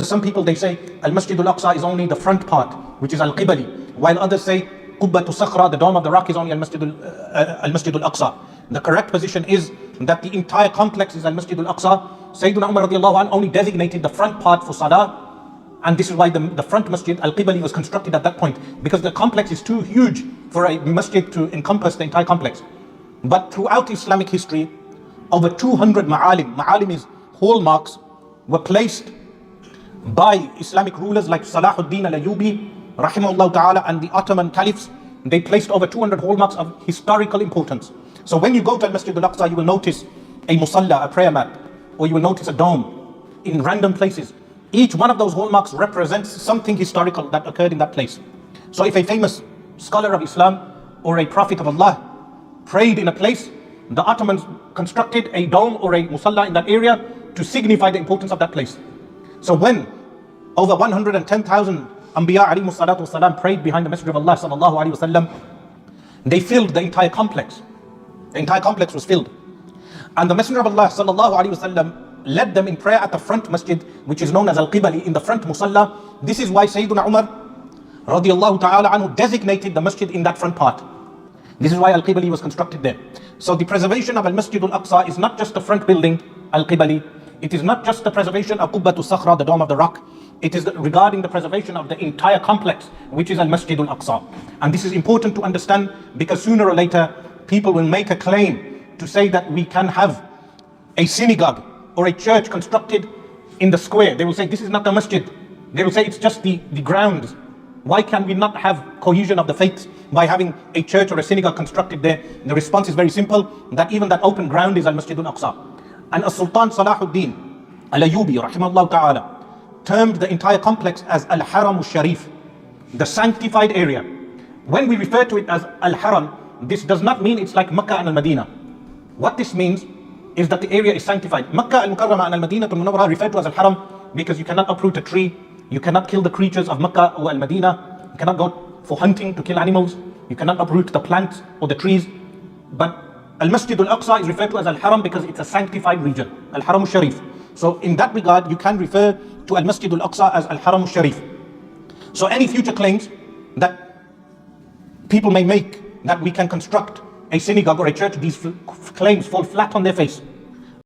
Some people, they say Al-Masjid Al-Aqsa is only the front part, which is Al-Qibali, while others say Qubbatu Sakhra, the dome of the rock, is only Al-Masjid Al-Aqsa. The correct position is that the entire complex is Al-Masjid Al-Aqsa. Sayyidina Umar radiallahu anhu only designated the front part for Salah, and this is why the front masjid, Al-Qibali, was constructed at that point, because the complex is too huge for a masjid to encompass the entire complex. But throughout Islamic history, over 200 ma'alim is hallmarks, were placed by Islamic rulers like Salahuddin al-Ayyubi, rahimahullah ta'ala, and the Ottoman caliphs. They placed over 200 hallmarks of historical importance. So when you go to Al-Masjid Al-Aqsa, you will notice a musalla, a prayer mat, or you will notice a dome in random places. Each one of those hallmarks represents something historical that occurred in that place. So if a famous scholar of Islam or a prophet of Allah prayed in a place, the Ottomans constructed a dome or a musalla in that area to signify the importance of that place. So when over 110,000 Anbiya alayhi salatu wasalam prayed behind the Messenger of Allah sallallahu alayhi wasallam, they filled the entire complex. The entire complex was filled. And the Messenger of Allah sallallahu alayhi wasallam led them in prayer at the front masjid, which is known as Al-Qibali, in the front musalla. This is why Sayyidina Umar radiallahu ta'ala anhu designated the masjid in that front part. This is why Al-Qibali was constructed there. So the preservation of Al-Masjid Al-Aqsa is not just the front building, Al-Qibali. It is not just the preservation of Qubbatu Sakhra, the dome of the rock. It is regarding the preservation of the entire complex, which is Al-Masjid Al-Aqsa. And this is important to understand, because sooner or later people will make a claim to say that we can have a synagogue or a church constructed in the square. They will say this is not the masjid. They will say it's just the grounds. Why can we not have cohesion of the faith by having a church or a synagogue constructed there? The response is very simple, that even that open ground is Al-Masjid Al-Aqsa. And As-Sultan Salahuddin Al-Ayyubi, rahimahullah ta'ala, termed the entire complex as Al-Haram Al-Sharif, the sanctified area. When we refer to it as Al-Haram, this does not mean it's like Makkah and Al-Madinah. What this means is that the area is sanctified. Makkah al-Mukarramah and Al-Madinah al-Munawwarah referred to as Al-Haram because you cannot uproot a tree, you cannot kill the creatures of Makkah or Al-Madinah, you cannot go for hunting to kill animals, you cannot uproot the plants or the trees. But Al-Masjid Al-Aqsa is referred to as Al-Haram because it's a sanctified region, Al-Haram Al-Sharif. So in that regard, you can refer to Al-Masjid Al-Aqsa as Al-Haram Al-Sharif. So any future claims that people may make that we can construct a synagogue or a church, these claims fall flat on their face.